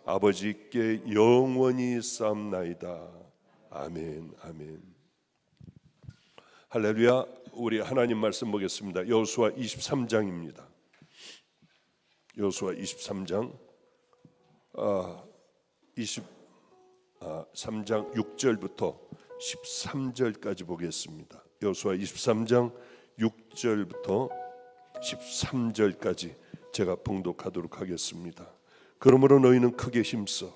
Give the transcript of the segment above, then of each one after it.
아버지께 영원히 쌓옵나이다. 아멘. 아멘. 할렐루야. 우리 하나님 말씀 보겠습니다. 여호수아 23장입니다. 여호수아 23장 3장 6절부터 13절까지 보겠습니다. 여호수아 23장 6절부터 13절까지 제가 봉독하도록 하겠습니다. 그러므로 너희는 크게 힘써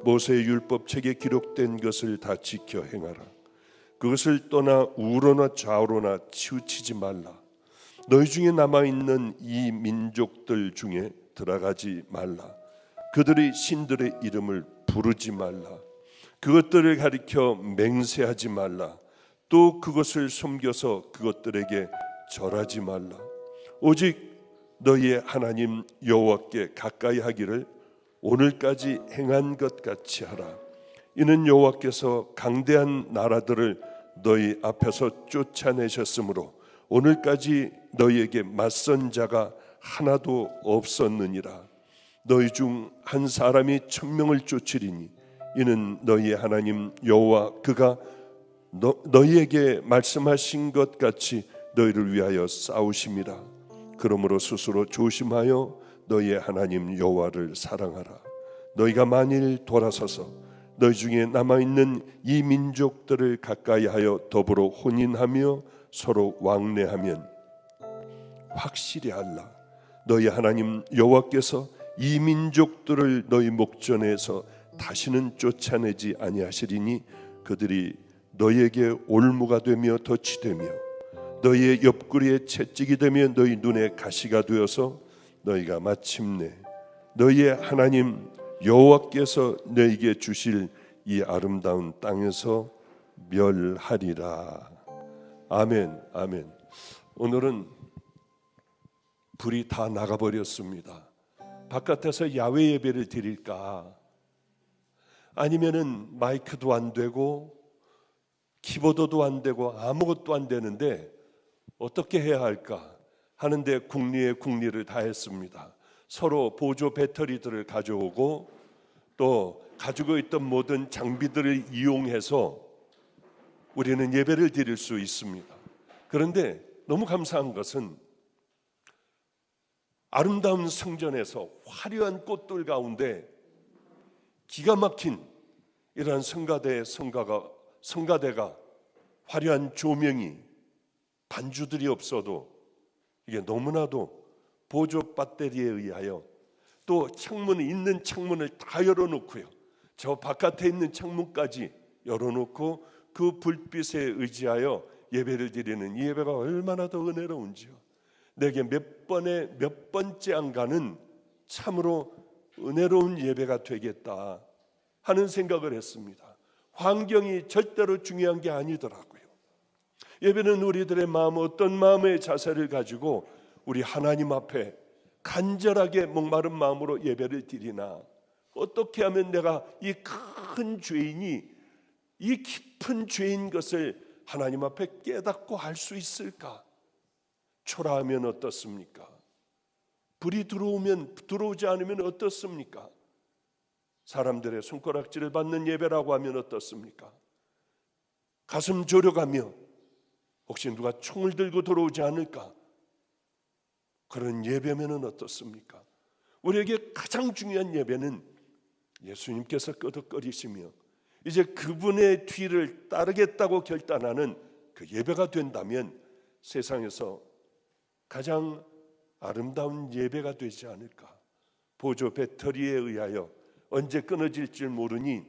모세의 율법책에 기록된 것을 다 지켜 행하라. 그것을 떠나 우로나 좌우로나 치우치지 말라. 너희 중에 남아있는 이 민족들 중에 들어가지 말라. 그들의 신들의 이름을 부르지 말라. 그것들을 가리켜 맹세하지 말라. 또 그것을 섬겨서 그것들에게 절하지 말라. 오직 너희의 하나님 여호와께 가까이 하기를 오늘까지 행한 것 같이 하라. 이는 여호와께서 강대한 나라들을 너희 앞에서 쫓아내셨으므로 오늘까지 너희에게 맞선 자가 하나도 없었느니라. 너희 중 한 사람이 1000명을 쫓으리니 이는 너희의 하나님 여호와 그가 너희에게 말씀하신 것 같이 너희를 위하여 싸우심이라. 그러므로 스스로 조심하여 너희의 하나님 여호와를 사랑하라. 너희가 만일 돌아서서 너희 중에 남아있는 이 민족들을 가까이하여 더불어 혼인하며 서로 왕래하면 확실히 알라. 너희 하나님 여호와께서 이 민족들을 너희 목전에서 다시는 쫓아내지 아니하시리니 그들이 너희에게 올무가 되며 덫이 되며 너희의 옆구리에 채찍이 되며 너희 눈에 가시가 되어서 너희가 마침내 너희의 하나님 여호와께서 너희에게 주실 이 아름다운 땅에서 멸하리라. 아멘. 아멘. 오늘은 불이 다 나가버렸습니다. 바깥에서 야외 예배를 드릴까? 아니면은 마이크도 안 되고 키보드도 안 되고 아무것도 안 되는데 어떻게 해야 할까 하는데 국리를 다했습니다. 서로 보조 배터리들을 가져오고 또 가지고 있던 모든 장비들을 이용해서 우리는 예배를 드릴 수 있습니다. 그런데 너무 감사한 것은 아름다운 성전에서 화려한 꽃들 가운데 기가 막힌 이러한 성가대가 화려한 조명이 반주들이 없어도 이게 너무나도 보조 배터리에 의하여 또 있는 창문을 다 열어놓고요, 저 바깥에 있는 창문까지 열어놓고 그 불빛에 의지하여 예배를 드리는 이 예배가 얼마나 더 은혜로운지요. 내게 몇 번째 안 가는 참으로 은혜로운 예배가 되겠다 하는 생각을 했습니다. 환경이 절대로 중요한 게 아니더라고요. 예배는 우리들의 마음, 어떤 마음의 자세를 가지고 우리 하나님 앞에 간절하게 목마른 마음으로 예배를 드리나, 어떻게 하면 내가 이 큰 죄인이 이 깊은 죄인 것을 하나님 앞에 깨닫고 할 수 있을까? 초라하면 어떻습니까? 불이 들어오지 않으면 어떻습니까? 사람들의 손가락질을 받는 예배라고 하면 어떻습니까? 가슴 졸여가며 혹시 누가 총을 들고 들어오지 않을까? 그런 예배면은 어떻습니까? 우리에게 가장 중요한 예배는 예수님께서 끄덕거리시며 이제 그분의 뒤를 따르겠다고 결단하는 그 예배가 된다면 세상에서 가장 아름다운 예배가 되지 않을까. 보조 배터리에 의하여 언제 끊어질지 모르니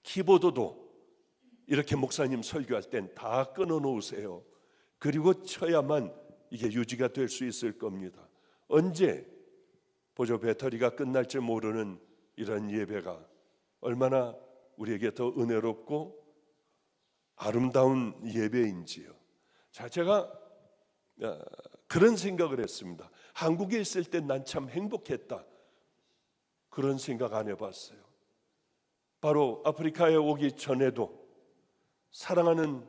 키보드도 이렇게 목사님 설교할 땐 다 끊어 놓으세요. 그리고 쳐야만 이게 유지가 될 수 있을 겁니다. 언제 보조 배터리가 끝날지 모르는 이런 예배가 얼마나 우리에게 더 은혜롭고 아름다운 예배인지요. 자, 제가 그런 생각을 했습니다. 한국에 있을 때 난 참 행복했다. 그런 생각 안 해봤어요. 바로 아프리카에 오기 전에도 사랑하는,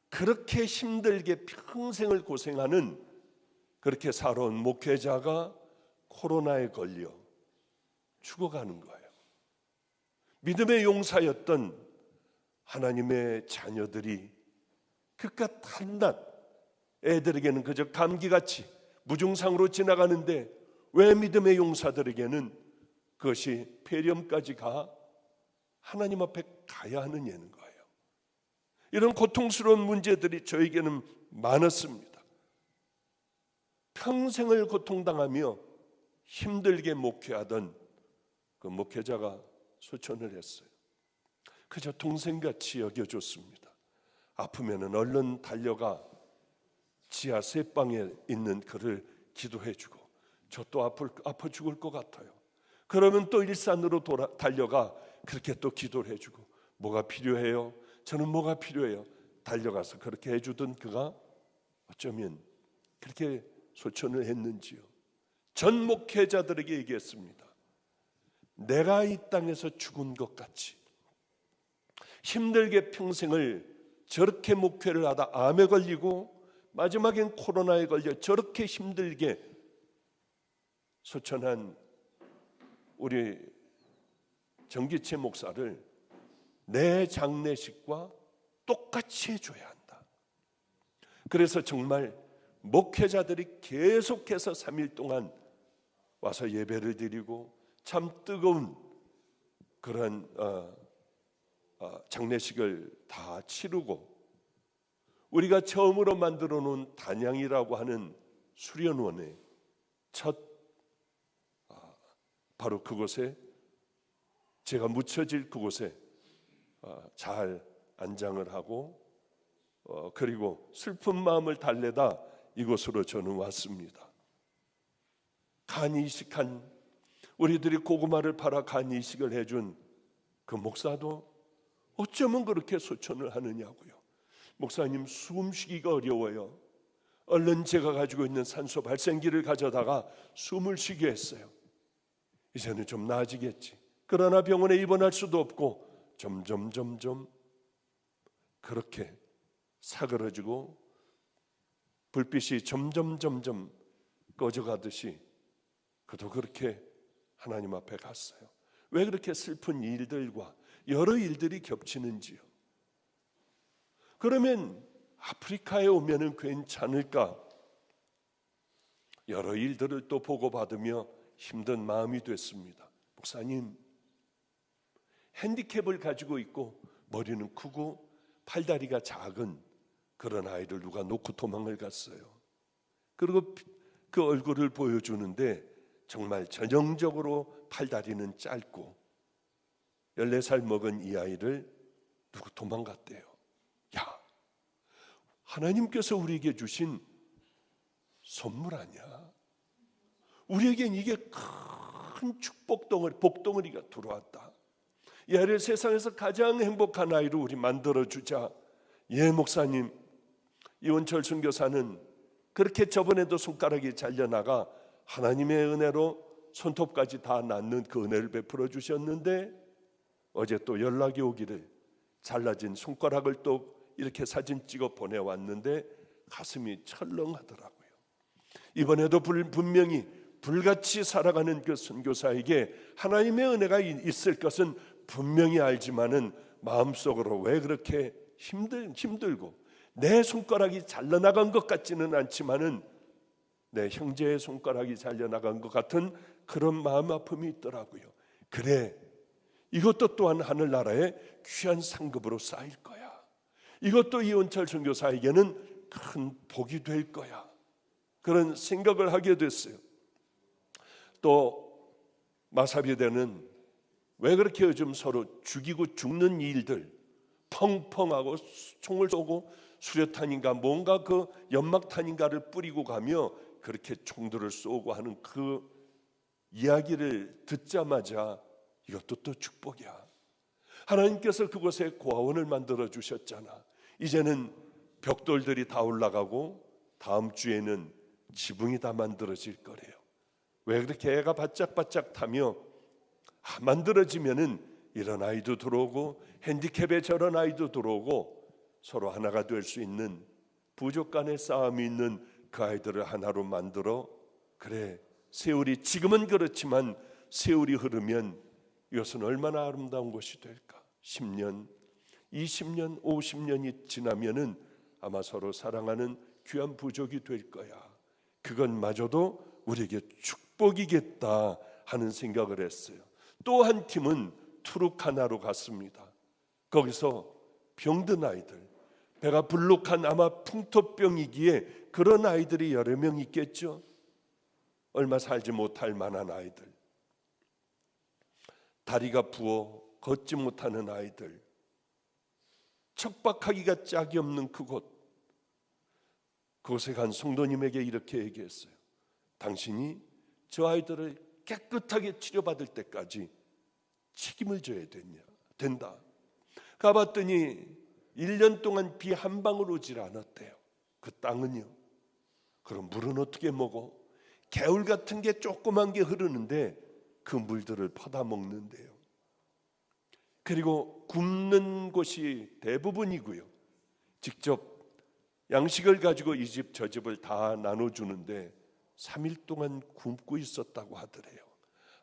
그렇게 힘들게 평생을 고생하는 그렇게 살아온 목회자가 코로나에 걸려 죽어가는 거예요. 믿음의 용사였던 하나님의 자녀들이 그깟 한낱 애들에게는 그저 감기같이 무증상으로 지나가는데 왜 믿음의 용사들에게는 그것이 폐렴까지 가 하나님 앞에 가야 하는 예는 거예요. 이런 고통스러운 문제들이 저에게는 많았습니다. 평생을 고통당하며 힘들게 목회하던 그 목회자가 소천을 했어요. 그저 동생같이 여겨줬습니다. 아프면은 얼른 달려가 지하 쇠방에 있는 그를 기도해주고, 저 또 아파 죽을 것 같아요. 그러면 또 일산으로 달려가 그렇게 또 기도를 해주고, 뭐가 필요해요? 저는 뭐가 필요해요? 달려가서 그렇게 해주던 그가 어쩌면 그렇게 소천을 했는지요. 전 목회자들에게 얘기했습니다. 내가 이 땅에서 죽은 것 같이 힘들게 평생을 저렇게 목회를 하다 암에 걸리고 마지막엔 코로나에 걸려 저렇게 힘들게 소천한 우리 정기채 목사를 내 장례식과 똑같이 해줘야 한다. 그래서 정말 목회자들이 계속해서 3일 동안 와서 예배를 드리고 참 뜨거운 그런 장례식을 다 치르고, 우리가 처음으로 만들어 놓은 단양이라고 하는 수련원의 첫 바로 그곳에, 제가 묻혀질 그곳에 잘 안장을 하고, 그리고 슬픈 마음을 달래다 이곳으로 저는 왔습니다. 간 이식한, 우리들이 고구마를 팔아 간 이식을 해준 그 목사도 어쩌면 그렇게 소천을 하느냐고요. 목사님, 숨쉬기가 어려워요. 얼른 제가 가지고 있는 산소 발생기를 가져다가 숨을 쉬게 했어요. 이제는 좀 나아지겠지. 그러나 병원에 입원할 수도 없고 점점 그렇게 사그러지고 불빛이 점점 꺼져가듯이 그도 그렇게 하나님 앞에 갔어요. 왜 그렇게 슬픈 일들과 여러 일들이 겹치는지요? 그러면 아프리카에 오면은 괜찮을까? 여러 일들을 또 보고받으며 힘든 마음이 됐습니다. 목사님, 핸디캡을 가지고 있고 머리는 크고 팔다리가 작은 그런 아이를 누가 놓고 도망을 갔어요. 그리고 그 얼굴을 보여주는데 정말 전형적으로 팔다리는 짧고 14살 먹은 이 아이를 누구 도망갔대요. 야, 하나님께서 우리에게 주신 선물 아니야? 우리에겐 이게 큰 복덩어리가 들어왔다. 이 아이를 세상에서 가장 행복한 아이로 우리 만들어주자. 예, 목사님, 이원철 선교사는 그렇게 저번에도 손가락이 잘려나가 하나님의 은혜로 손톱까지 다 낫는 그 은혜를 베풀어 주셨는데, 어제 또 연락이 오기를 잘라진 손가락을 또 이렇게 사진 찍어 보내왔는데 가슴이 철렁하더라고요. 이번에도 분명히 불같이 살아가는 그 선교사에게 하나님의 은혜가 있을 것은 분명히 알지만은 마음속으로 왜 그렇게 힘들고, 내 손가락이 잘려나간 것 같지는 않지만은 내 형제의 손가락이 잘려나간 것 같은 그런 마음 아픔이 있더라고요. 그래, 이것도 또한 하늘나라의 귀한 상급으로 쌓일 거야. 이것도 이원철 선교사에게는 큰 복이 될 거야. 그런 생각을 하게 됐어요. 또 마사비대는 왜 그렇게 요즘 서로 죽이고 죽는 일들, 펑펑하고 총을 쏘고 수류탄인가 뭔가 그 연막탄인가를 뿌리고 가며 그렇게 총들을 쏘고 하는 그 이야기를 듣자마자 이것도 또 축복이야. 하나님께서 그곳에 고아원을 만들어 주셨잖아. 이제는 벽돌들이 다 올라가고 다음 주에는 지붕이 다 만들어질 거래요. 왜 그렇게 애가 바짝바짝 타며 만들어지면은 이런 아이도 들어오고 핸디캡에 저런 아이도 들어오고 서로 하나가 될 수 있는, 부족 간의 싸움이 있는 그 아이들을 하나로 만들어, 그래, 세월이 지금은 그렇지만 세월이 흐르면 이것은 얼마나 아름다운 것이 될까? 10년, 20년, 50년이 지나면은 아마 서로 사랑하는 귀한 부족이 될 거야. 그것마저도 우리에게 축복이겠다 하는 생각을 했어요. 또 한 팀은 투르카나로 갔습니다. 거기서 병든 아이들, 배가 불룩한 아마 풍토병이기에 그런 아이들이 여러 명 있겠죠. 얼마 살지 못할 만한 아이들, 다리가 부어 걷지 못하는 아이들, 척박하기가 짝이 없는 그곳에 간 성도님에게 이렇게 얘기했어요. 당신이 저 아이들을 깨끗하게 치료받을 때까지 책임을 져야 된다. 가봤더니 1년 동안 비 한 방울 오질 않았대요. 그 땅은요. 그럼 물은 어떻게 먹어? 개울 같은 게 조그만 게 흐르는데 그 물들을 퍼다 먹는데요. 그리고 굶는 곳이 대부분이고요. 직접 양식을 가지고 이 집 저 집을 다 나눠주는데 3일 동안 굶고 있었다고 하더래요.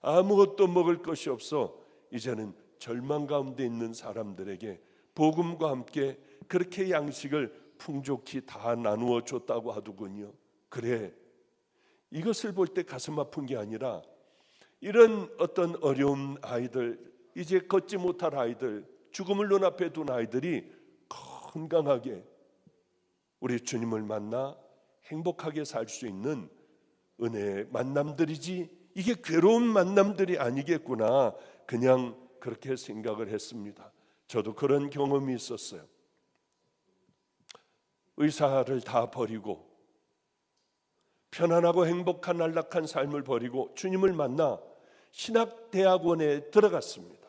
아무것도 먹을 것이 없어 이제는 절망 가운데 있는 사람들에게 복음과 함께 그렇게 양식을 풍족히 다 나누어 줬다고 하더군요. 그래, 이것을 볼 때 가슴 아픈 게 아니라 이런 어떤 어려운 아이들, 이제 걷지 못할 아이들, 죽음을 눈앞에 둔 아이들이 건강하게 우리 주님을 만나 행복하게 살 수 있는 은혜의 만남들이지 이게 괴로운 만남들이 아니겠구나, 그냥 그렇게 생각을 했습니다. 저도 그런 경험이 있었어요. 의사를 다 버리고 편안하고 행복한 안락한 삶을 버리고 주님을 만나 신학대학원에 들어갔습니다.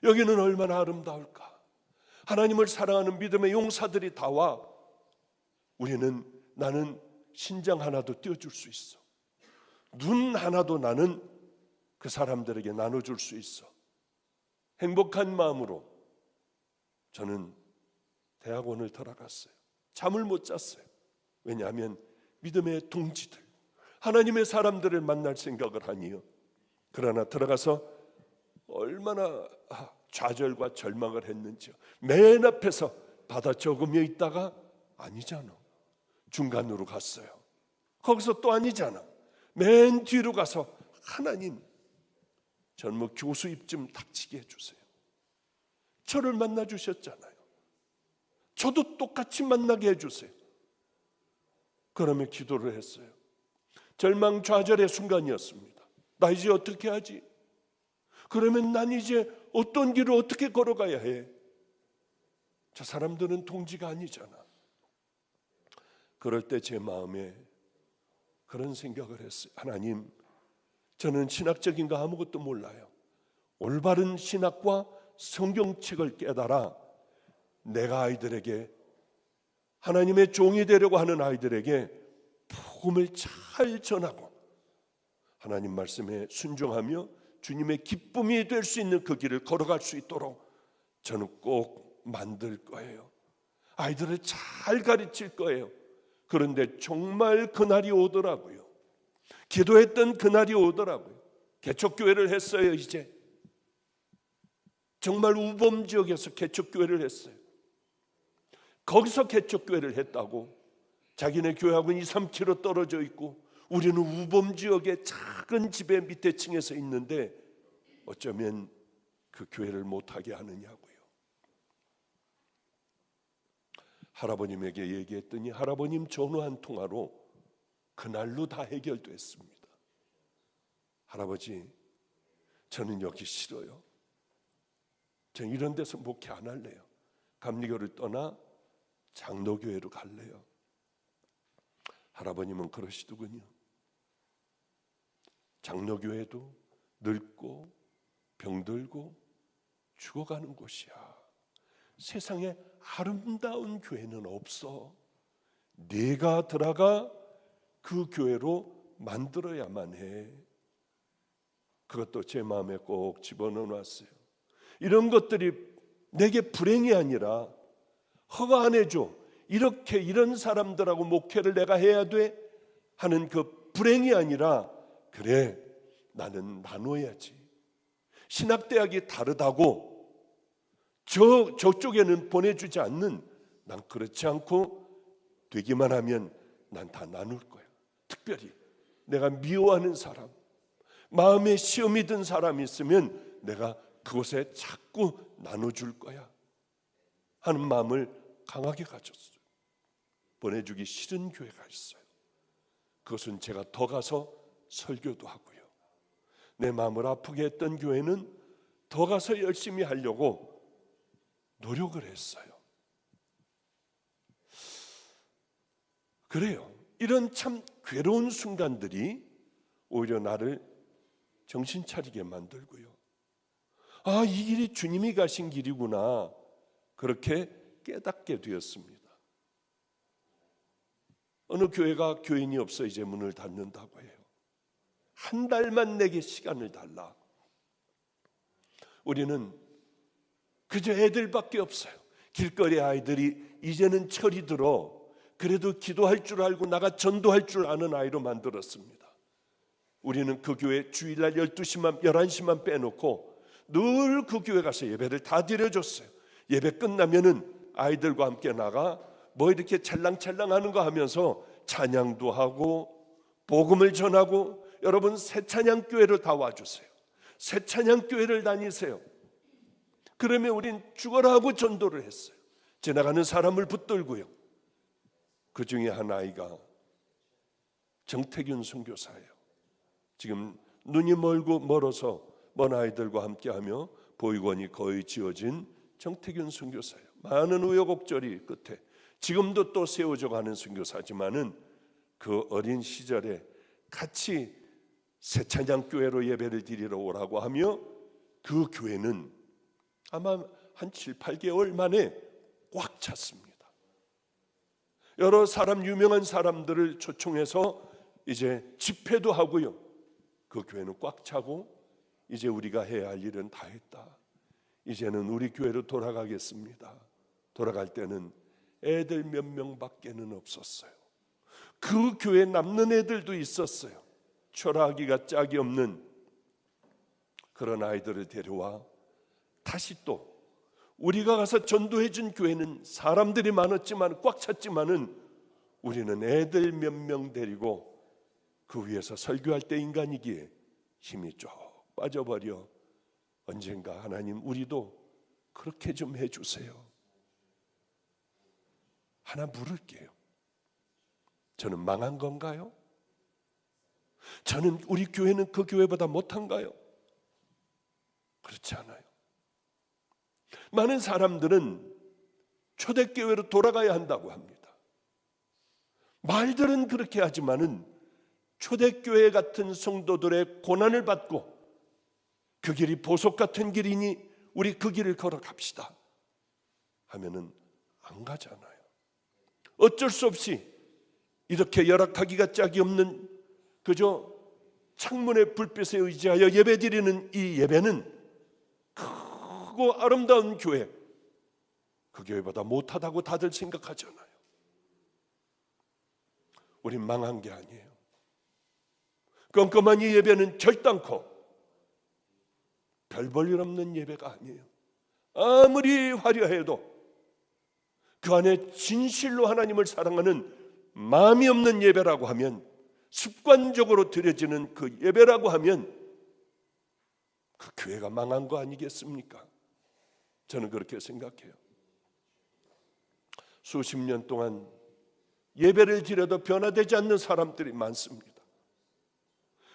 여기는 얼마나 아름다울까. 하나님을 사랑하는 믿음의 용사들이 다 와. 나는 신장 하나도 띄워줄 수 있어. 눈 하나도 나는 그 사람들에게 나눠줄 수 있어. 행복한 마음으로 저는 대학원을 들어갔어요. 잠을 못 잤어요. 왜냐하면 믿음의 동지들, 하나님의 사람들을 만날 생각을 하니요. 그러나 들어가서 얼마나 좌절과 절망을 했는지요. 맨 앞에서 바다 저금여 있다가 아니잖아. 중간으로 갔어요. 거기서 또 아니잖아. 맨 뒤로 가서 하나님, 저는 뭐 교수 입 좀 닥치게 해주세요. 저를 만나 주셨잖아요. 저도 똑같이 만나게 해주세요. 그러며 기도를 했어요. 절망 좌절의 순간이었습니다. 나 이제 어떻게 하지? 그러면 난 이제 어떤 길을 어떻게 걸어가야 해? 저 사람들은 동지가 아니잖아. 그럴 때 제 마음에 그런 생각을 했어요. 하나님, 저는 신학적인 거 아무것도 몰라요. 올바른 신학과 성경책을 깨달아 내가 아이들에게, 하나님의 종이 되려고 하는 아이들에게 복음을 잘 전하고 하나님 말씀에 순종하며 주님의 기쁨이 될 수 있는 그 길을 걸어갈 수 있도록 저는 꼭 만들 거예요. 아이들을 잘 가르칠 거예요. 그런데 정말 그날이 오더라고요. 기도했던 그날이 오더라고요. 개척교회를 했어요. 이제 정말 우범 지역에서 개척교회를 했어요. 거기서 개척교회를 했다고 자기네 교회하고는 2, 3km 떨어져 있고 우리는 우범 지역의 작은 집의 밑에 층에서 있는데 어쩌면 그 교회를 못하게 하느냐고요. 할아버님에게 얘기했더니 할아버님 전화 한 통화로 그날로 다 해결됐습니다. 할아버지, 저는 여기 싫어요. 전 이런 데서 목회 안 할래요. 감리교를 떠나 장로교회로 갈래요. 할아버님은 그러시더군요. 장로교회도 늙고 병들고 죽어가는 곳이야. 세상에 아름다운 교회는 없어. 네가 들어가 그 교회로 만들어야만 해. 그것도 제 마음에 꼭 집어넣어놨어요. 이런 것들이 내게 불행이 아니라 허가 안 해줘. 이렇게 이런 사람들하고 목회를 내가 해야 돼 하는 그 불행이 아니라, 그래, 나는 나눠야지. 신학대학이 다르다고 저쪽에는 보내주지 않는, 난 그렇지 않고 되기만 하면 난 다 나눌 거야. 특별히 내가 미워하는 사람, 마음에 시험이 든 사람이 있으면 내가 그곳에 자꾸 나눠줄 거야 하는 마음을 강하게 가졌어요. 보내주기 싫은 교회가 있어요. 그것은 제가 더 가서 설교도 하고요. 내 마음을 아프게 했던 교회는 더 가서 열심히 하려고 노력을 했어요. 그래요. 이런 참 괴로운 순간들이 오히려 나를 정신 차리게 만들고요. 아, 이 길이 주님이 가신 길이구나, 그렇게 깨닫게 되었습니다. 어느 교회가 교인이 없어 이제 문을 닫는다고 해요. 한 달만 내게 시간을 달라. 우리는 그저 애들밖에 없어요. 길거리 아이들이 이제는 철이 들어 그래도 기도할 줄 알고 나가 전도할 줄 아는 아이로 만들었습니다. 우리는 그 교회 주일날 12시만 11시만 빼놓고 늘 그 교회 가서 예배를 다 드려줬어요. 예배 끝나면은 아이들과 함께 나가 뭐 이렇게 찰랑찰랑하는 거 하면서 찬양도 하고 복음을 전하고, 여러분 새 찬양 교회를 다 와주세요. 새 찬양 교회를 다니세요. 그러면 우린 죽어라 하고 전도를 했어요. 지나가는 사람을 붙들고요. 그 중에 한 아이가 정태균 선교사예요. 지금 눈이 멀어서 먼 아이들과 함께하며 보육원이 거의 지어진 정태균 선교사예요. 많은 우여곡절이 끝에 지금도 또 세워져 가는 선교사지만은 그 어린 시절에 같이 새찬양교회로 예배를 드리러 오라고 하며 그 교회는 아마 한 7, 8개월 만에 꽉 찼습니다. 여러 사람, 유명한 사람들을 초청해서 이제 집회도 하고요. 그 교회는 꽉 차고 이제 우리가 해야 할 일은 다 했다. 이제는 우리 교회로 돌아가겠습니다. 돌아갈 때는 애들 몇 명밖에는 없었어요. 그 교회에 남는 애들도 있었어요. 초라하기가 짝이 없는 그런 아이들을 데려와 다시 또 우리가 가서 전도해 준 교회는 사람들이 많았지만 꽉 찼지만은 우리는 애들 몇 명 데리고 그 위에서 설교할 때 인간이기에 힘이 쭉 빠져버려 언젠가 하나님 우리도 그렇게 좀 해주세요. 하나 물을게요. 저는 망한 건가요? 저는 우리 교회는 그 교회보다 못한가요? 그렇지 않아요. 많은 사람들은 초대교회로 돌아가야 한다고 합니다. 말들은 그렇게 하지만은 초대교회 같은 성도들의 고난을 받고 그 길이 보석 같은 길이니 우리 그 길을 걸어갑시다 하면은 안 가잖아요. 어쩔 수 없이 이렇게 열악하기가 짝이 없는 그저 창문의 불빛에 의지하여 예배드리는 이 예배는 크고 아름다운 교회, 그 교회보다 못하다고 다들 생각하잖아요. 우린 망한 게 아니에요. 껌껌한 이 예배는 결단코 별 볼 일 없는 예배가 아니에요. 아무리 화려해도 그 안에 진실로 하나님을 사랑하는 마음이 없는 예배라고 하면, 습관적으로 드려지는 그 예배라고 하면 그 교회가 망한 거 아니겠습니까? 저는 그렇게 생각해요. 수십 년 동안 예배를 드려도 변화되지 않는 사람들이 많습니다.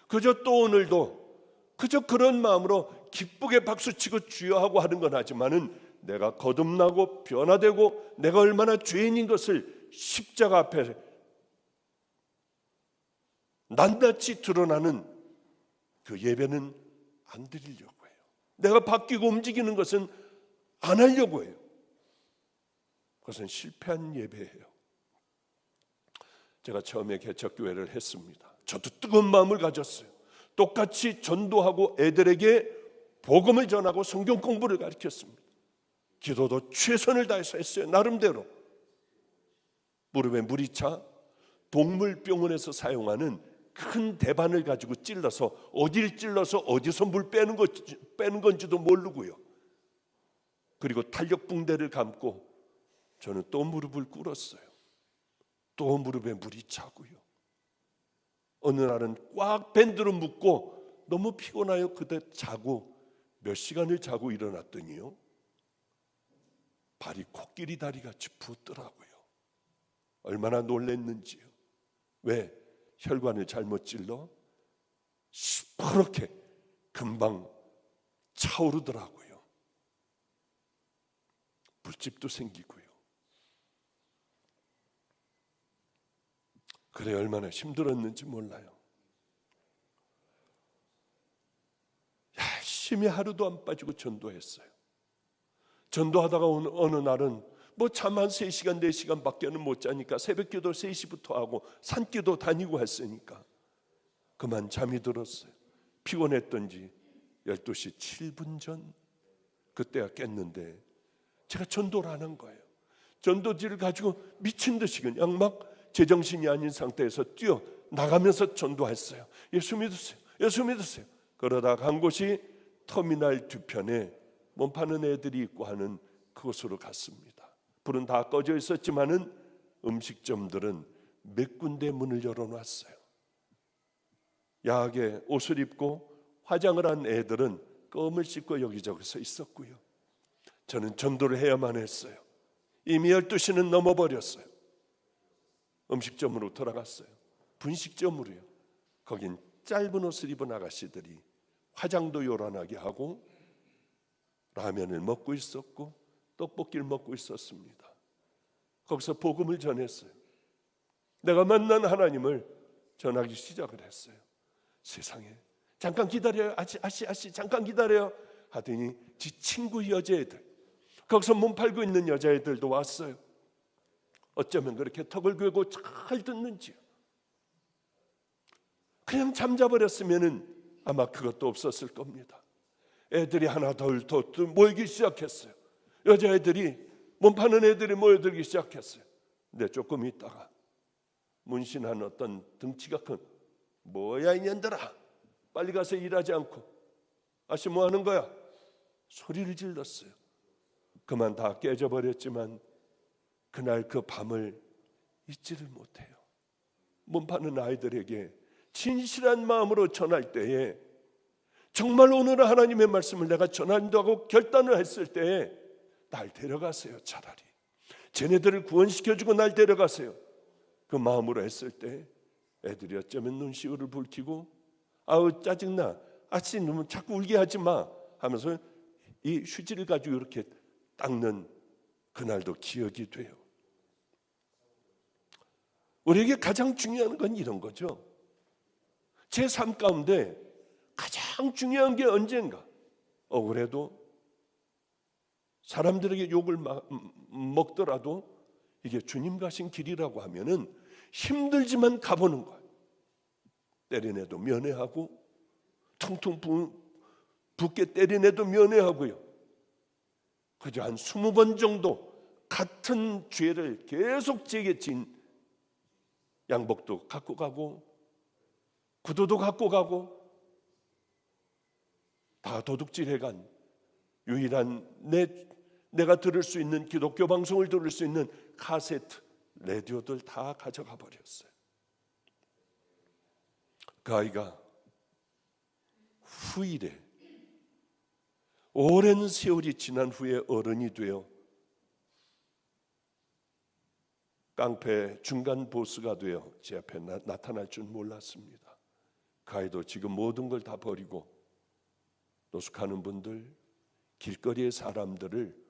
그저 또 오늘도 그저 그런 마음으로 기쁘게 박수치고 주여하고 하는 건 하지만은 내가 거듭나고 변화되고 내가 얼마나 죄인인 것을 십자가 앞에 낱낱이 드러나는 그 예배는 안 드리려고 해요. 내가 바뀌고 움직이는 것은 안 하려고 해요. 그것은 실패한 예배예요. 제가 처음에 개척교회를 했습니다. 저도 뜨거운 마음을 가졌어요. 똑같이 전도하고 애들에게 복음을 전하고 성경 공부를 가르쳤습니다. 기도도 최선을 다해서 했어요. 나름대로. 무릎에 물이 차 동물병원에서 사용하는 큰 대반을 가지고 찔러서 어디를 찔러서 어디서 물 빼는 건지도 모르고요. 그리고 탄력 붕대를 감고 저는 또 무릎을 꿇었어요. 또 무릎에 물이 차고요. 어느 날은 꽉 밴드로 묶고 너무 피곤하여 그때 자고 몇 시간을 자고 일어났더니요, 발이 코끼리 다리같이 붓더라고요. 얼마나 놀랬는지요. 왜? 혈관을 잘못 찔러 시퍼렇게 금방 차오르더라고요. 불집도 생기고요. 그래 얼마나 힘들었는지 몰라요. 열심히 하루도 안 빠지고 전도했어요. 전도하다가 어느 날은 잠 한 3시간 4시간밖에는 못 자니까 새벽기도 3시부터 하고 산기도 다니고 했으니까 그만 잠이 들었어요. 피곤했던지 12시 7분 전 그때야 깼는데 제가 전도를 안 한 거예요. 전도지를 가지고 미친 듯이 그냥 막 제정신이 아닌 상태에서 뛰어 나가면서 전도했어요. 예수 믿으세요. 예수 믿으세요. 그러다 간 곳이 터미널 뒤편에 몸 파는 애들이 있고 하는 그곳으로 갔습니다. 불은 다 꺼져 있었지만은 음식점들은 몇 군데 문을 열어놨어요. 야하게 옷을 입고 화장을 한 애들은 껌을 씻고 여기저기서 있었고요. 저는 전도를 해야만 했어요. 이미 12시는 넘어버렸어요. 음식점으로 돌아갔어요. 분식점으로요. 거긴 짧은 옷을 입은 아가씨들이 화장도 요란하게 하고 라면을 먹고 있었고 떡볶이를 먹고 있었습니다. 거기서 복음을 전했어요. 내가 만난 하나님을 전하기 시작을 했어요. 세상에 잠깐 기다려요. 아씨 잠깐 기다려요 하더니 지 친구 여자애들, 거기서 몸 팔고 있는 여자애들도 왔어요. 어쩌면 그렇게 턱을 괴고 잘 듣는지요. 그냥 잠자버렸으면 아마 그것도 없었을 겁니다. 애들이 하나 더 모이기 시작했어요. 여자애들이 몸 파는 애들이 모여들기 시작했어요. 근데 조금 있다가 문신한 어떤 덩치가 큰 뭐야 이년들아 빨리 가서 일하지 않고 아씨 뭐 하는 거야 소리를 질렀어요. 그만 다 깨져버렸지만 그날 그 밤을 잊지를 못해요. 몸 파는 아이들에게 진실한 마음으로 전할 때에 정말 오늘 하나님의 말씀을 내가 전한다고 결단을 했을 때에 날 데려가세요. 차라리 쟤네들을 구원시켜주고 날 데려가세요. 그 마음으로 했을 때 애들이 어쩌면 눈시울을 붉히고 아우 짜증나 아씨 너무 자꾸 울게 하지 마 하면서 이 휴지를 가지고 이렇게 닦는 그날도 기억이 돼요. 우리에게 가장 중요한 건 이런 거죠. 제 삶 가운데 가장 중요한 게 언젠가 억울해도 사람들에게 욕을 먹더라도 이게 주님 가신 길이라고 하면은 힘들지만 가보는 거예요. 때려내도 면회하고 퉁퉁 붓게 때려내도 면회하고요. 그저 한 20번 정도 같은 죄를 계속 제게 진 양복도 갖고 가고 구두도 갖고 가고 다 도둑질해간 유일한 내가 들을 수 있는 기독교 방송을 들을 수 있는 카세트 라디오들 다 가져가 버렸어요. 그 아이가 후일에 오랜 세월이 지난 후에 어른이 되어 깡패 중간 보스가 되어 제 앞에 나타날 줄 몰랐습니다. 그 아이도 지금 모든 걸 다 버리고 노숙하는 분들, 길거리의 사람들을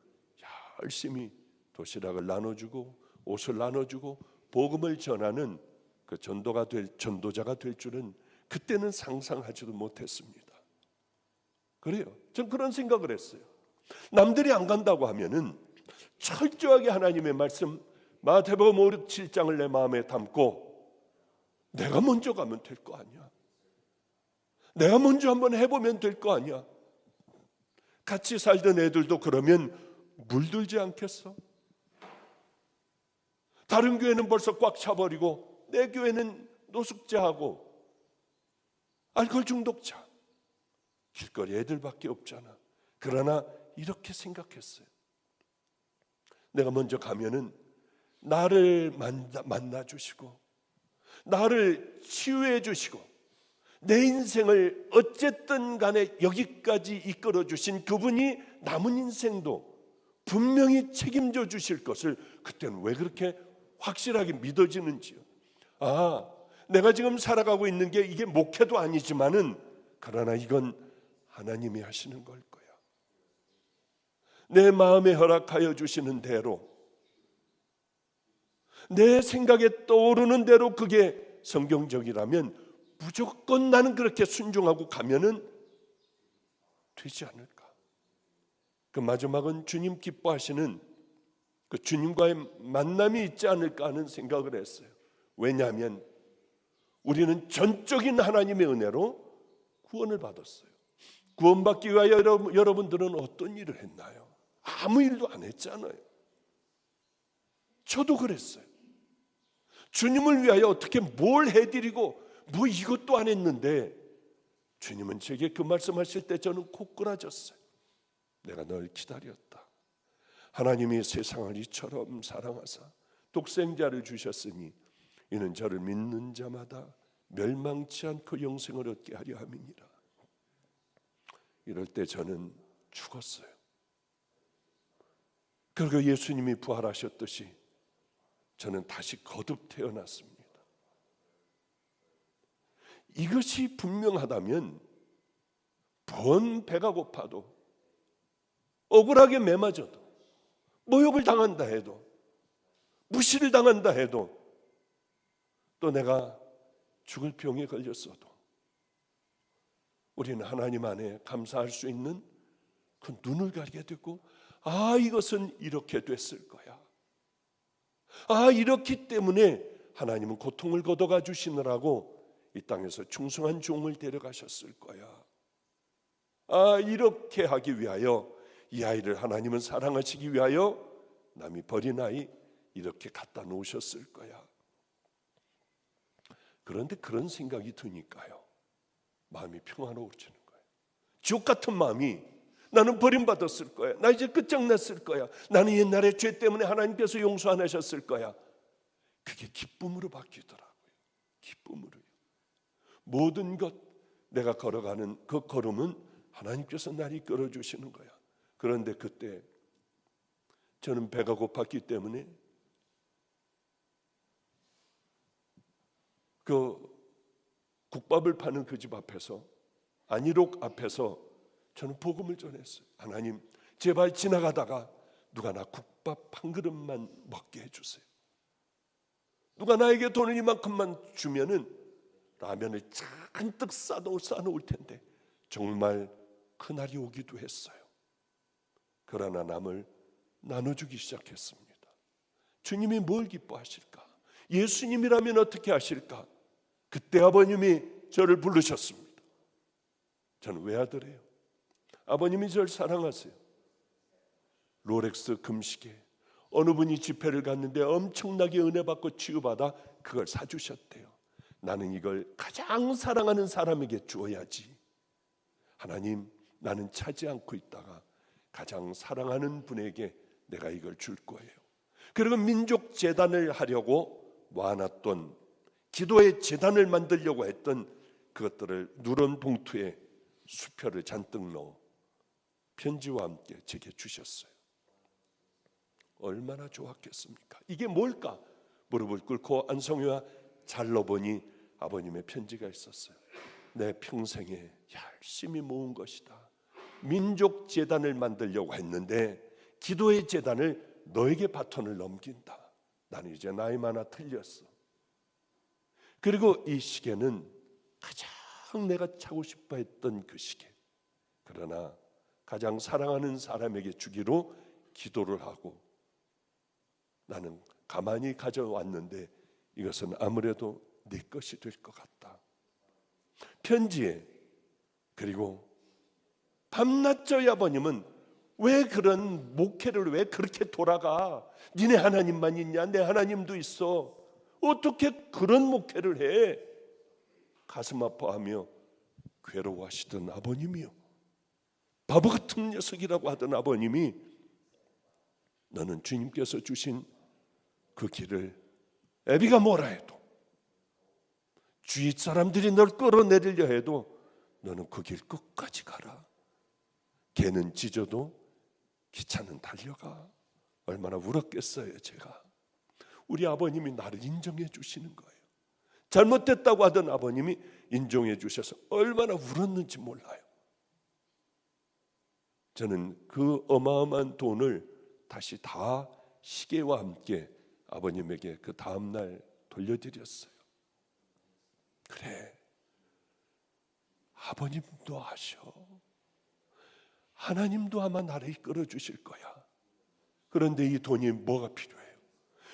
열심히 도시락을 나눠주고 옷을 나눠주고 복음을 전하는 그 전도자가 될 줄은 그때는 상상하지도 못했습니다. 그래요. 전 그런 생각을 했어요. 남들이 안 간다고 하면은 철저하게 하나님의 말씀 마태복음 5, 7장을 내 마음에 담고 내가 먼저 가면 될 거 아니야. 내가 먼저 한번 해보면 될 거 아니야. 같이 살던 애들도 그러면 물들지 않겠어? 다른 교회는 벌써 꽉 차버리고 내 교회는 노숙자하고 알코올 중독자. 길거리 애들밖에 없잖아. 그러나 이렇게 생각했어요. 내가 먼저 가면은 나를 만나주시고 나를 치유해 주시고 내 인생을 어쨌든 간에 여기까지 이끌어 주신 그분이 남은 인생도 분명히 책임져 주실 것을 그때는 왜 그렇게 확실하게 믿어지는지요. 내가 지금 살아가고 있는 게 이게 목회도 아니지만은 그러나 이건 하나님이 하시는 걸 거야. 내 마음에 허락하여 주시는 대로, 내 생각에 떠오르는 대로 그게 성경적이라면 무조건 나는 그렇게 순종하고 가면은 되지 않을까. 그 마지막은 주님 기뻐하시는 그 주님과의 만남이 있지 않을까 하는 생각을 했어요. 왜냐하면 우리는 전적인 하나님의 은혜로 구원을 받았어요. 구원받기 위하여 여러분들은 어떤 일을 했나요? 아무 일도 안 했잖아요. 저도 그랬어요. 주님을 위하여 어떻게 뭘 해드리고 뭐 이것도 안 했는데 주님은 제게 그 말씀하실 때 저는 코꾸라졌어요. 내가 널 기다렸다. 하나님이 세상을 이처럼 사랑하사 독생자를 주셨으니 이는 저를 믿는 자마다 멸망치 않고 영생을 얻게 하려 함이니라. 이럴 때 저는 죽었어요. 그리고 예수님이 부활하셨듯이 저는 다시 거듭 태어났습니다. 이것이 분명하다면 번 배가 고파도 억울하게 매맞아도 모욕을 당한다 해도 무시를 당한다 해도 또 내가 죽을 병에 걸렸어도 우리는 하나님 안에 감사할 수 있는 그 눈을 가리게 되고 이것은 이렇게 됐을 거야. 이렇기 때문에 하나님은 고통을 걷어가 주시느라고 이 땅에서 충성한 종을 데려가셨을 거야. 이렇게 하기 위하여 이 아이를 하나님은 사랑하시기 위하여 남이 버린 아이 이렇게 갖다 놓으셨을 거야. 그런데 그런 생각이 드니까요, 마음이 평화로워지는 거예요. 지옥 같은 마음이 나는 버림받았을 거야. 나 이제 끝장났을 거야. 나는 옛날에 죄 때문에 하나님께서 용서 안 하셨을 거야. 그게 기쁨으로 바뀌더라고요. 기쁨으로요. 모든 것 내가 걸어가는 그 걸음은 하나님께서 날 이끌어 주시는 거야. 그런데 그때 저는 배가 고팠기 때문에 그 국밥을 파는 그 집 앞에서, 안희록 앞에서 저는 복음을 전했어요. 하나님, 제발 지나가다가 누가 나 국밥 한 그릇만 먹게 해주세요. 누가 나에게 돈을 이만큼만 주면은 라면을 잔뜩 싸놓을 텐데 정말 그날이 오기도 했어요. 그러나 남을 나눠주기 시작했습니다. 주님이 뭘 기뻐하실까? 예수님이라면 어떻게 하실까? 그때 아버님이 저를 부르셨습니다. 저는 외아들이에요. 아버님이 저를 사랑하세요. 롤렉스 금시계, 어느 분이 집회를 갔는데 엄청나게 은혜 받고 치유받아 그걸 사주셨대요. 나는 이걸 가장 사랑하는 사람에게 주어야지. 하나님, 나는 차지 않고 있다가 가장 사랑하는 분에게 내가 이걸 줄 거예요. 그리고 민족 재단을 하려고 모아놨던, 기도의 재단을 만들려고 했던 그것들을 누런 봉투에 수표를 잔뜩 넣어 편지와 함께 제게 주셨어요. 얼마나 좋았겠습니까? 이게 뭘까? 무릎을 꿇고 안성유와 잘라보니 아버님의 편지가 있었어요. 내 평생에 열심히 모은 것이다. 민족 재단을 만들려고 했는데 기도의 재단을 너에게 바톤을 넘긴다. 나는 이제 나이 많아 틀렸어. 그리고 이 시계는 가장 내가 차고 싶어 했던 그 시계, 그러나 가장 사랑하는 사람에게 주기로 기도를 하고 나는 가만히 가져왔는데 이것은 아무래도 네 것이 될 것 같다. 편지에, 그리고 밤낮저희 아버님은 왜 그런 목회를 왜 그렇게 돌아가? 니네 하나님만 있냐? 내 하나님도 있어. 어떻게 그런 목회를 해? 가슴 아파하며 괴로워하시던 아버님이요, 바보 같은 녀석이라고 하던 아버님이 너는 주님께서 주신 그 길을 애비가 뭐라 해도, 주위 사람들이 널 끌어내리려 해도 너는 그 길 끝까지 가라. 개는 짖어도 기차는 달려가. 얼마나 울었겠어요. 제가. 우리 아버님이 나를 인정해 주시는 거예요. 잘못됐다고 하던 아버님이 인정해 주셔서 얼마나 울었는지 몰라요. 저는 그 어마어마한 돈을 다시 다 시계와 함께 아버님에게 그 다음날 돌려드렸어요. 그래, 아버님도 아셔. 하나님도 아마 나를 이끌어 주실 거야. 그런데 이 돈이 뭐가 필요해요?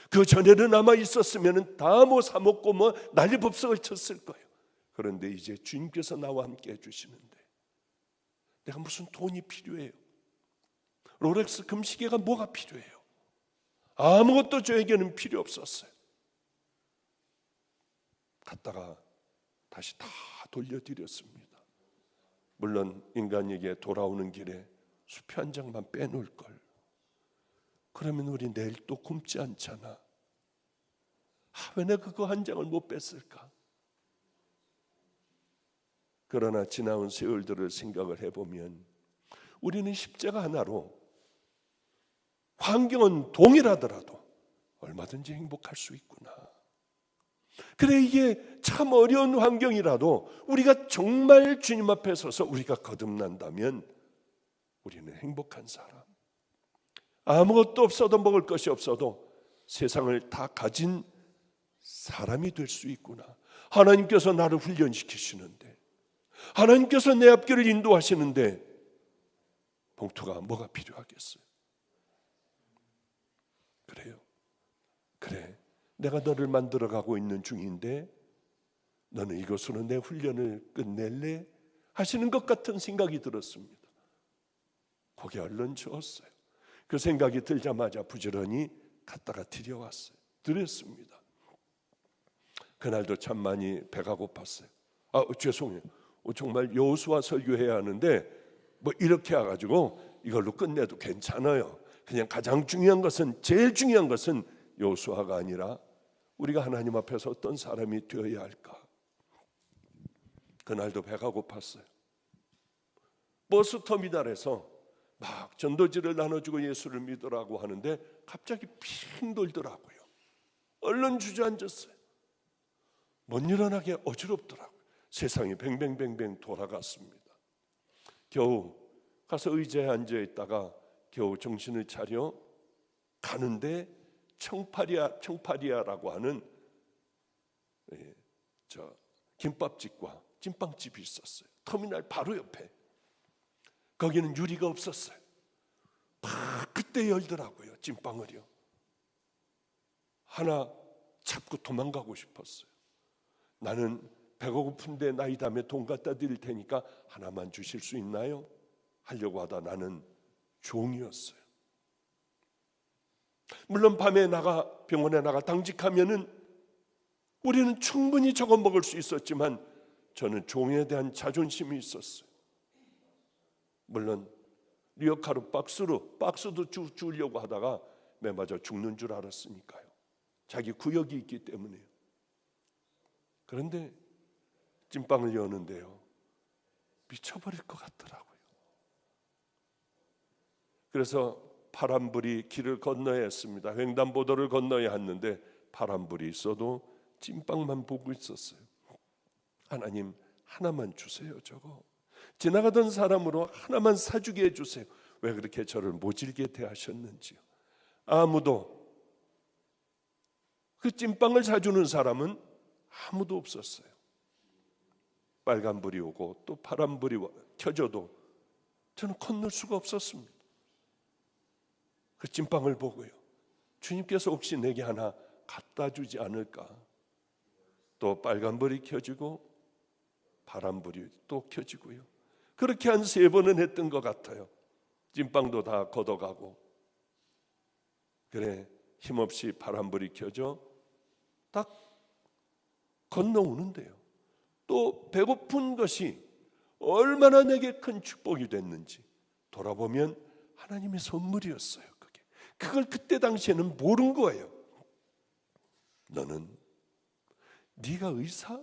그 전에는 아마 있었으면 다 뭐 사먹고 뭐 난리법석을 쳤을 거예요. 그런데 이제 주님께서 나와 함께 해주시는데 내가 무슨 돈이 필요해요? 롤렉스 금시계가 뭐가 필요해요? 아무것도 저에게는 필요 없었어요. 갔다가 다시 다 돌려드렸습니다. 물론 인간에게 돌아오는 길에 수표 한 장만 빼놓을 걸. 그러면 우리 내일 또 굶지 않잖아. 왜 내가 그거 한 장을 못 뺐을까? 그러나 지나온 세월들을 생각을 해보면 우리는 십자가 하나로 환경은 동일하더라도 얼마든지 행복할 수 있구나. 그래, 이게 참 어려운 환경이라도 우리가 정말 주님 앞에 서서 우리가 거듭난다면 우리는 행복한 사람. 아무것도 없어도, 먹을 것이 없어도 세상을 다 가진 사람이 될 수 있구나. 하나님께서 나를 훈련시키시는데, 하나님께서 내 앞길을 인도하시는데 봉투가 뭐가 필요하겠어요? 그래요. 그래, 내가 너를 만들어가고 있는 중인데 너는 이것으로 내 훈련을 끝낼래? 하시는 것 같은 생각이 들었습니다. 거기 얼른 주었어요. 그 생각이 들자마자 부지런히 갖다가 드렸습니다. 그날도 참 많이 배가 고팠어요. 죄송해요. 정말 여호수아 설교해야 하는데 뭐 이렇게 해가지고 이걸로 끝내도 괜찮아요. 그냥 가장 중요한 것은, 제일 중요한 것은 여호수아가 아니라 우리가 하나님 앞에서 어떤 사람이 되어야 할까. 그날도 배가 고팠어요. 버스터미널에서 막 전도지를 나눠주고 예수를 믿으라고 하는데 갑자기 핑 돌더라고요. 얼른 주저앉았어요. 못 일어나게 어지럽더라고요. 세상이 뱅뱅뱅뱅 돌아갔습니다. 겨우 가서 의자에 앉아있다가 겨우 정신을 차려 가는데 청파리아라고 하는 김밥집과 찐빵집이 있었어요. 터미널 바로 옆에. 거기는 유리가 없었어요. 그때 열더라고요. 찐빵을요. 하나 잡고 도망가고 싶었어요. 나는 배가 고픈데 나이 다음에 돈 갖다 드릴 테니까 하나만 주실 수 있나요? 하려고 하다 나는 종이었어요. 물론 밤에 병원에 나가 당직하면은 우리는 충분히 저거 먹을 수 있었지만 저는 종에 대한 자존심이 있었어요. 물론 리어카로 박스도 주려고 하다가 맨 맞아 죽는 줄 알았으니까요. 자기 구역이 있기 때문에요. 그런데 찐빵을 여는데요, 미쳐버릴 것 같더라고요. 그래서 파란불이 길을 건너야 했습니다. 횡단보도를 건너야 했는데 파란불이 있어도 찐빵만 보고 있었어요. 하나님, 하나만 주세요. 저거 지나가던 사람으로 하나만 사주게 해주세요. 왜 그렇게 저를 모질게 대하셨는지요. 아무도, 그 찐빵을 사주는 사람은 아무도 없었어요. 빨간불이 오고 또 파란불이 켜져도 저는 건널 수가 없었습니다. 그 찐빵을 보고요, 주님께서 혹시 내게 하나 갖다 주지 않을까. 또 빨간불이 켜지고 파란불이 또 켜지고요. 그렇게 한 3번은 했던 것 같아요. 찐빵도 다 걷어가고. 그래, 힘없이 파란불이 켜져 딱 건너오는데요, 또 배고픈 것이 얼마나 내게 큰 축복이 됐는지 돌아보면 하나님의 선물이었어요. 그걸 그때 당시에는 모른 거예요. 너는 네가 의사?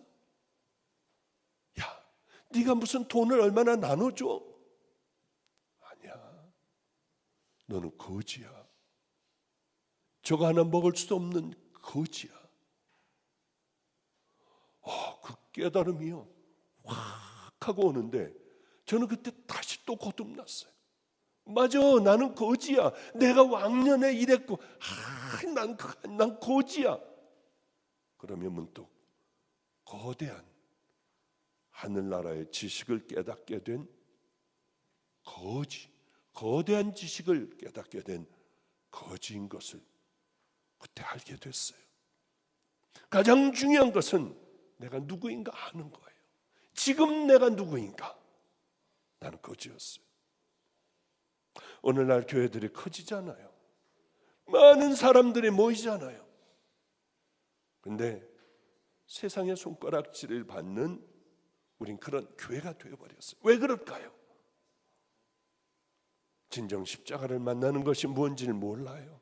야, 네가 무슨 돈을 얼마나 나눠줘? 아니야. 너는 거지야. 저거 하나 먹을 수도 없는 거지야. 그 깨달음이요 확 하고 오는데 저는 그때 다시 또 거듭났어요. 맞아, 나는 거지야. 내가 왕년에 이랬고 난 거지야. 그러면 문득 거대한 하늘나라의 지식을 깨닫게 된 거지, 거대한 지식을 깨닫게 된 거지인 것을 그때 알게 됐어요. 가장 중요한 것은 내가 누구인가 아는 거예요. 지금 내가 누구인가? 나는 거지였어요. 오늘날 교회들이 커지잖아요. 많은 사람들이 모이잖아요. 근데 세상의 손가락질을 받는 우린 그런 교회가 되어버렸어요. 왜 그럴까요? 진정 십자가를 만나는 것이 뭔지를 몰라요.